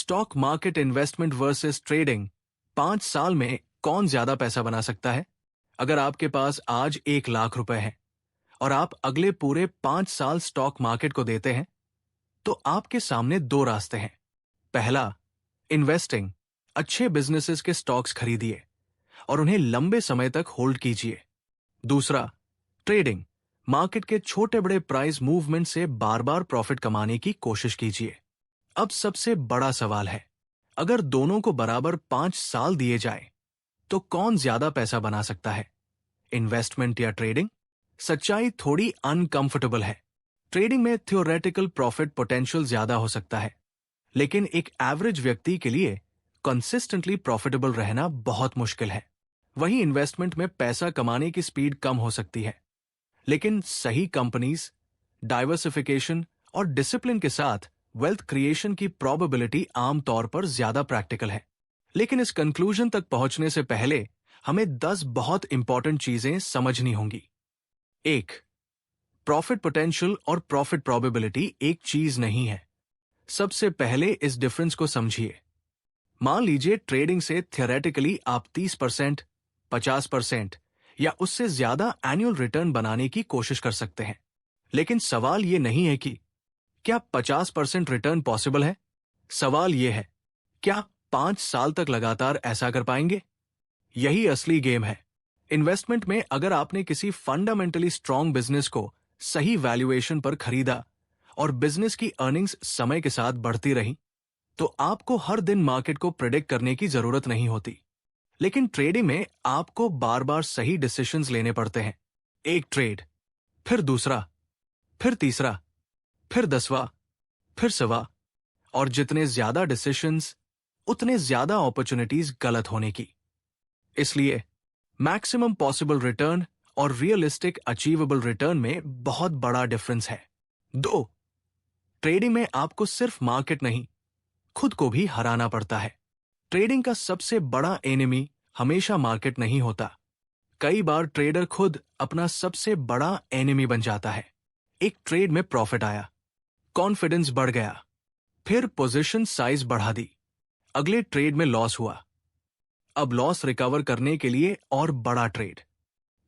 Stock market investment versus trading, 5 साल में कौन ज्यादा पैसा बना सकता है? अगर आपके पास आज 1 लाख रुपए है और आप अगले पूरे 5 साल स्टॉक मार्केट को देते हैं, तो आपके सामने 2 रास्ते हैं। पहला, इन्वेस्टिंग, अच्छे बिजनेसेस के स्टॉक्स खरीदिए और उन्हें लंबे समय तक होल्ड कीजिए। दूसरा, ट्रेडिंग, मार्केट के छोटे बड़े प्राइस मूवमेंट से बार बार प्रॉफिट कमाने की कोशिश कीजिए। अब सबसे बड़ा सवाल है, अगर दोनों को बराबर 5 साल दिए जाए तो कौन ज्यादा पैसा बना सकता है, इन्वेस्टमेंट या ट्रेडिंग? सच्चाई थोड़ी अनकंफर्टेबल है। ट्रेडिंग में थ्योरेटिकल प्रॉफिट पोटेंशियल ज्यादा हो सकता है, लेकिन एक एवरेज व्यक्ति के लिए कंसिस्टेंटली प्रॉफिटेबल रहना बहुत मुश्किल है। वहीं इन्वेस्टमेंट में पैसा कमाने की स्पीड कम हो सकती है, लेकिन सही कंपनीज, डाइवर्सिफिकेशन और डिसिप्लिन के साथ वेल्थ क्रिएशन की प्रोबेबिलिटी आमतौर पर ज्यादा प्रैक्टिकल है। लेकिन इस कंक्लूजन तक पहुंचने से पहले हमें 10 बहुत इंपॉर्टेंट चीजें समझनी होंगी। 1. प्रॉफिट पोटेंशियल और प्रॉफिट प्रोबेबिलिटी एक चीज नहीं है। सबसे पहले इस डिफरेंस को समझिए। मान लीजिए ट्रेडिंग से थियोरेटिकली आप 30%, 50% या उससे ज्यादा एनुअल रिटर्न बनाने की कोशिश कर सकते हैं। लेकिन सवाल यह नहीं है कि क्या 50% रिटर्न पॉसिबल है। सवाल यह है, क्या 5 साल तक लगातार ऐसा कर पाएंगे? यही असली गेम है। इन्वेस्टमेंट में अगर आपने किसी फंडामेंटली स्ट्रांग बिजनेस को सही वैल्यूएशन पर खरीदा और बिजनेस की अर्निंग्स समय के साथ बढ़ती रही, तो आपको हर दिन मार्केट को प्रेडिक्ट करने की जरूरत नहीं होती। लेकिन ट्रेडिंग में आपको बार बार सही डिसीजंस लेने पड़ते हैं। एक ट्रेड, फिर दूसरा, फिर तीसरा, फिर 10वां, फिर 100वां, और जितने ज्यादा डिसीजंस उतने ज्यादा अपॉर्चुनिटीज गलत होने की। इसलिए मैक्सिमम पॉसिबल रिटर्न और रियलिस्टिक अचीवेबल रिटर्न में बहुत बड़ा डिफरेंस है। 2. ट्रेडिंग में आपको सिर्फ मार्केट नहीं, खुद को भी हराना पड़ता है। ट्रेडिंग का सबसे बड़ा एनिमी हमेशा मार्केट नहीं होता। कई बार ट्रेडर खुद अपना सबसे बड़ा एनिमी बन जाता है। एक ट्रेड में प्रॉफिट आया, कॉन्फिडेंस बढ़ गया, फिर पोजीशन साइज बढ़ा दी। अगले ट्रेड में लॉस हुआ। अब लॉस रिकवर करने के लिए और बड़ा ट्रेड,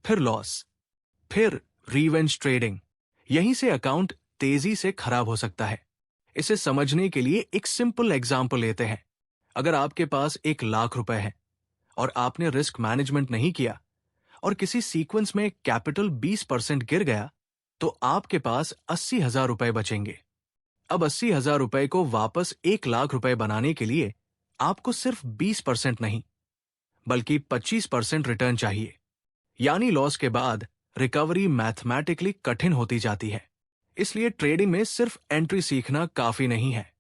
फिर लॉस, फिर रिवेंज ट्रेडिंग। यहीं से अकाउंट तेजी से खराब हो सकता है। इसे समझने के लिए एक सिंपल एग्जांपल लेते हैं। अगर आपके पास 1 लाख रुपए है और आपने रिस्क मैनेजमेंट नहीं किया और किसी सीक्वेंस में कैपिटल 20% गिर गया, तो आपके पास 80,000 रुपए बचेंगे। अब 80,000 रुपए को वापस 1 लाख रुपए बनाने के लिए आपको सिर्फ 20% नहीं, बल्कि 25% रिटर्न चाहिए। यानी लॉस के बाद रिकवरी मैथमेटिकली कठिन होती जाती है। इसलिए ट्रेडिंग में सिर्फ एंट्री सीखना काफी नहीं है।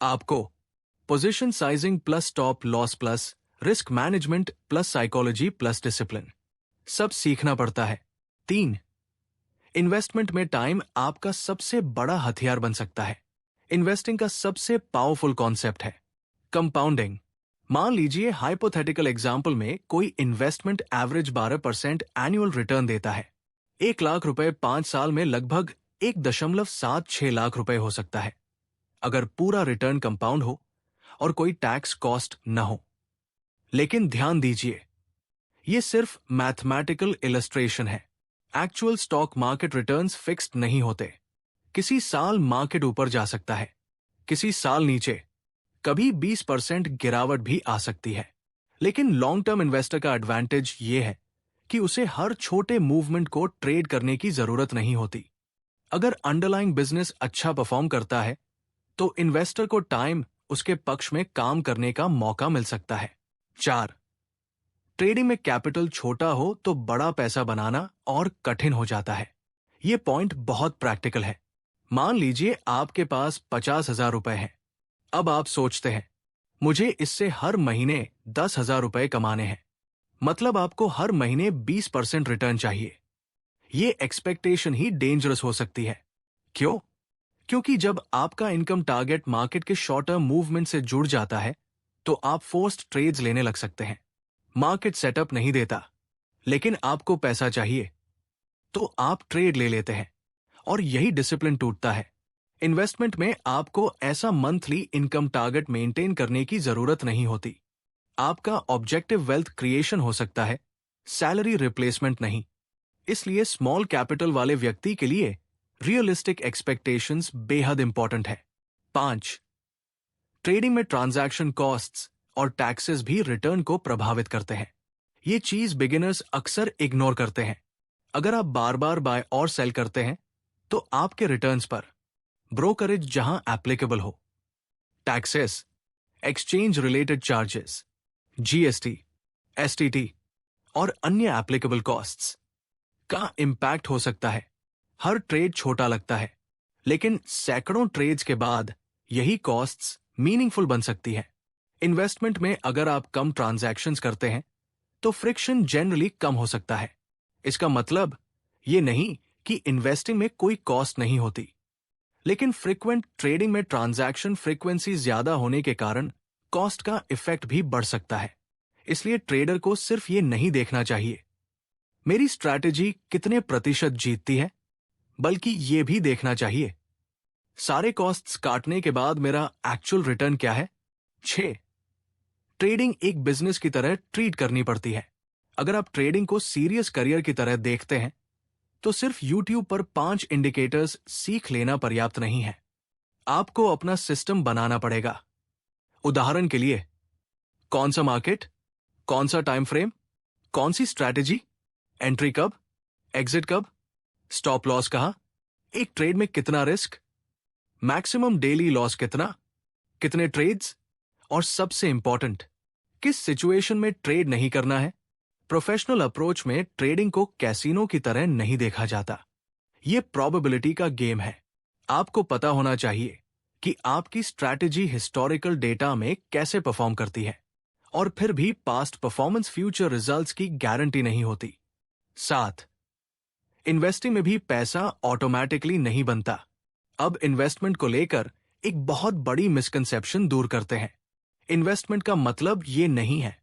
आपको position sizing plus stop loss plus risk management plus psychology plus discipline सब सीखना पड़ता है। 3. इन्वेस्टमेंट में टाइम आपका सबसे बड़ा हथियार बन सकता है। इन्वेस्टिंग का सबसे पावरफुल कॉन्सेप्ट है कंपाउंडिंग। मान लीजिए हाइपोथेटिकल एग्जाम्पल में कोई इन्वेस्टमेंट एवरेज 12% एनुअल रिटर्न देता है। 1 लाख रुपए 5 साल में लगभग 1.76 लाख रुपए हो सकता है, अगर पूरा रिटर्न कंपाउंड हो और कोई टैक्स कॉस्ट न हो। लेकिन ध्यान दीजिए, यह सिर्फ मैथमेटिकल इलस्ट्रेशन है। Actual stock market returns fixed नहीं होते। किसी साल मार्केट ऊपर जा सकता है, किसी साल नीचे, कभी 20% गिरावट भी आ सकती है। लेकिन लॉन्ग टर्म इन्वेस्टर का एडवांटेज यह है कि उसे हर छोटे मूवमेंट को ट्रेड करने की जरूरत नहीं होती। अगर अंडरलाइंग बिजनेस अच्छा परफॉर्म करता है, तो इन्वेस्टर को टाइम उसके पक्ष में काम करने का मौका मिल सकता है। 4. ट्रेडिंग में कैपिटल छोटा हो तो बड़ा पैसा बनाना और कठिन हो जाता है। यह पॉइंट बहुत प्रैक्टिकल है। मान लीजिए आपके पास 50,000 रुपए हैं। अब आप सोचते हैं, मुझे इससे हर महीने 10,000 रुपए कमाने हैं, मतलब आपको हर महीने 20% रिटर्न चाहिए। ये एक्सपेक्टेशन ही डेंजरस हो सकती है। क्यों? क्योंकि जब आपका इनकम टारगेट मार्केट के शॉर्ट टर्म मूवमेंट से जुड़ जाता है, तो आप फोर्स्ड ट्रेड्स लेने लग सकते हैं। मार्केट सेटअप नहीं देता, लेकिन आपको पैसा चाहिए, तो आप ट्रेड ले लेते हैं और यही डिसिप्लिन टूटता है। इन्वेस्टमेंट में आपको ऐसा मंथली इनकम टारगेट मेंटेन करने की जरूरत नहीं होती। आपका ऑब्जेक्टिव वेल्थ क्रिएशन हो सकता है, सैलरी रिप्लेसमेंट नहीं। इसलिए स्मॉल कैपिटल वाले व्यक्ति के लिए रियलिस्टिक एक्सपेक्टेशंस बेहद इंपॉर्टेंट है। 5. ट्रेडिंग में ट्रांजैक्शन कॉस्ट्स और टैक्सेस भी रिटर्न को प्रभावित करते हैं। ये चीज बिगिनर्स अक्सर इग्नोर करते हैं। अगर आप बार बार बाय और सेल करते हैं तो आपके रिटर्न्स पर ब्रोकरेज जहां एप्लीकेबल हो, taxes, exchange related charges, GST, STT और अन्य एप्लीकेबल कॉस्ट्स का इंपैक्ट हो सकता है। हर ट्रेड छोटा लगता है, लेकिन सैकड़ों ट्रेड्स के बाद यही कॉस्ट्स मीनिंगफुल बन सकती है। इन्वेस्टमेंट में अगर आप कम ट्रांजैक्शंस करते हैं तो फ्रिक्शन जनरली कम हो सकता है। इसका मतलब ये नहीं कि इन्वेस्टिंग में कोई कॉस्ट नहीं होती, लेकिन फ्रीक्वेंट ट्रेडिंग में ट्रांजैक्शन फ्रीक्वेंसी ज्यादा होने के कारण कॉस्ट का इफेक्ट भी बढ़ सकता है। इसलिए ट्रेडर को सिर्फ ये नहीं देखना चाहिए मेरी स्ट्रैटेजी कितने प्रतिशत जीतती है, बल्कि ये भी देखना चाहिए सारे कॉस्ट्स काटने के बाद मेरा एक्चुअल रिटर्न क्या है। 6. ट्रेडिंग एक बिजनेस की तरह ट्रीट करनी पड़ती है। अगर आप ट्रेडिंग को सीरियस करियर की तरह देखते हैं तो सिर्फ YouTube पर 5 इंडिकेटर्स सीख लेना पर्याप्त नहीं है। आपको अपना सिस्टम बनाना पड़ेगा। उदाहरण के लिए, कौन सा मार्केट, कौन सा टाइम फ्रेम, कौन सी स्ट्रैटेजी, एंट्री कब, एग्जिट कब, स्टॉप लॉस कहां, एक ट्रेड में कितना रिस्क, मैक्सिमम डेली लॉस कितना, कितने ट्रेड्स, और सबसे इंपॉर्टेंट, किस सिचुएशन में ट्रेड नहीं करना है। प्रोफेशनल अप्रोच में ट्रेडिंग को कैसीनो की तरह नहीं देखा जाता। यह प्रोबेबिलिटी का गेम है। आपको पता होना चाहिए कि आपकी स्ट्रैटेजी हिस्टोरिकल डेटा में कैसे परफॉर्म करती है, और फिर भी पास्ट परफॉर्मेंस फ्यूचर रिजल्ट्स की गारंटी नहीं होती। 7. इन्वेस्टिंग में भी पैसा ऑटोमेटिकली नहीं बनता। अब इन्वेस्टमेंट को लेकर एक बहुत बड़ी मिसकंसेप्शन दूर करते हैं। इन्वेस्टमेंट का मतलब ये नहीं है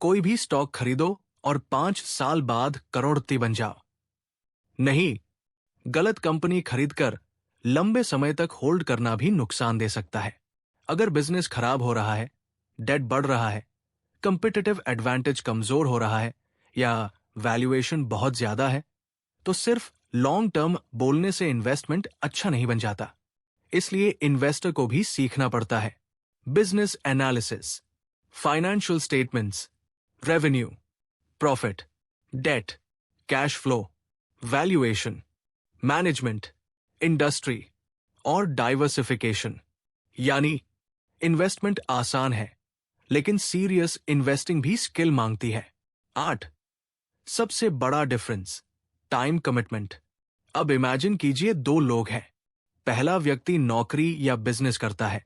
कोई भी स्टॉक खरीदो और 5 साल बाद करोड़पति बन जाओ। नहीं, गलत कंपनी खरीदकर लंबे समय तक होल्ड करना भी नुकसान दे सकता है। अगर बिजनेस खराब हो रहा है, डेट बढ़ रहा है, कंपिटिटिव एडवांटेज कमजोर हो रहा है या वैल्यूएशन बहुत ज्यादा है, तो सिर्फ लॉन्ग टर्म बोलने से इन्वेस्टमेंट अच्छा नहीं बन जाता। इसलिए इन्वेस्टर को भी सीखना पड़ता है। Business analysis, financial statements, revenue, profit, debt, cash flow, valuation, management, industry और डाइवर्सिफिकेशन। यानी इन्वेस्टमेंट आसान है, लेकिन सीरियस इन्वेस्टिंग भी स्किल मांगती है। 8. सबसे बड़ा डिफरेंस, टाइम कमिटमेंट। अब इमेजिन कीजिए 2 लोग हैं। पहला व्यक्ति नौकरी या बिजनेस करता है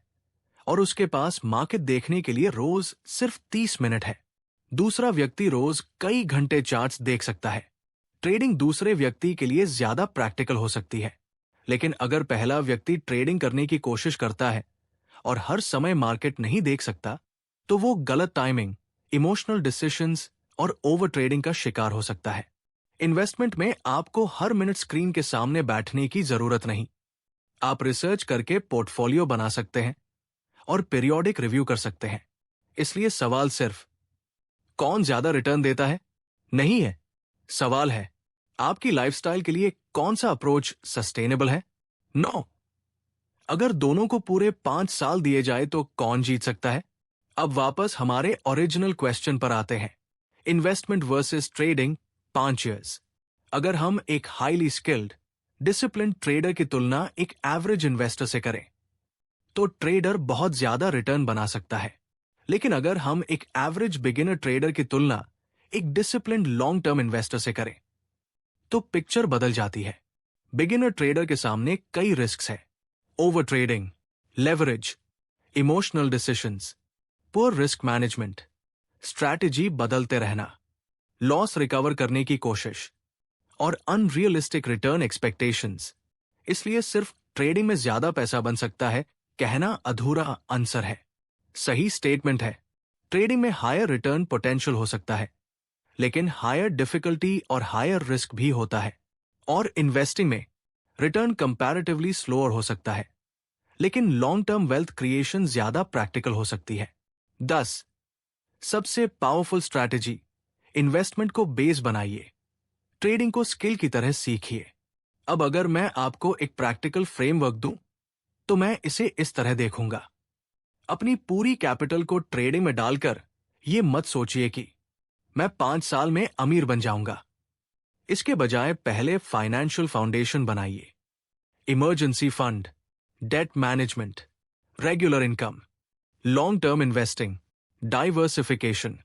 और उसके पास मार्केट देखने के लिए रोज सिर्फ 30 मिनट है। दूसरा व्यक्ति रोज कई घंटे चार्ट्स देख सकता है। ट्रेडिंग दूसरे व्यक्ति के लिए ज्यादा प्रैक्टिकल हो सकती है, लेकिन अगर पहला व्यक्ति ट्रेडिंग करने की कोशिश करता है और हर समय मार्केट नहीं देख सकता, तो वो गलत टाइमिंग, इमोशनल डिसीजंस और ओवर ट्रेडिंग का शिकार हो सकता है। इन्वेस्टमेंट में आपको हर मिनट स्क्रीन के सामने बैठने की जरूरत नहीं। आप रिसर्च करके पोर्टफोलियो बना सकते हैं और पीरियोडिक रिव्यू कर सकते हैं। इसलिए सवाल सिर्फ कौन ज्यादा रिटर्न देता है नहीं है। सवाल है आपकी लाइफस्टाइल के लिए कौन सा अप्रोच सस्टेनेबल है। 9. अगर दोनों को पूरे 5 साल दिए जाए तो कौन जीत सकता है। अब वापस हमारे ओरिजिनल क्वेश्चन पर आते हैं, इन्वेस्टमेंट वर्सेस ट्रेडिंग 5 इयर्स। अगर हम एक हाईली स्किल्ड डिसिप्लिन ट्रेडर की तुलना एक एवरेज इन्वेस्टर से करें तो ट्रेडर बहुत ज्यादा रिटर्न बना सकता है, लेकिन अगर हम एक एवरेज बिगिनर ट्रेडर की तुलना एक डिसिप्लिन्ड लॉन्ग टर्म इन्वेस्टर से करें तो पिक्चर बदल जाती है। बिगिनर ट्रेडर के सामने कई रिस्क्स हैं, over trading, leverage, emotional decisions, poor risk management, strategy बदलते रहना, लॉस रिकवर करने की कोशिश और अनरियलिस्टिक रिटर्न एक्सपेक्टेशंस। इसलिए सिर्फ ट्रेडिंग में ज्यादा पैसा बन सकता है कहना अधूरा आंसर है। सही स्टेटमेंट है, ट्रेडिंग में हायर रिटर्न पोटेंशियल हो सकता है, लेकिन हायर डिफिकल्टी और हायर रिस्क भी होता है। और इन्वेस्टिंग में रिटर्न कंपैरेटिवली स्लोअर हो सकता है, लेकिन लॉन्ग टर्म वेल्थ क्रिएशन ज्यादा प्रैक्टिकल हो सकती है। 10. सबसे पावरफुल स्ट्रैटेजी, इन्वेस्टमेंट को बेस बनाइए, ट्रेडिंग को स्किल की तरह सीखिए। अब अगर मैं आपको एक प्रैक्टिकल फ्रेमवर्क दूं, तो मैं इसे इस तरह देखूंगा। अपनी पूरी कैपिटल को ट्रेडिंग में डालकर ये मत सोचिए कि मैं 5 साल में अमीर बन जाऊंगा। इसके बजाय पहले फाइनेंशियल फाउंडेशन बनाइए। Emergency fund, debt management, regular income, long term investing, diversification,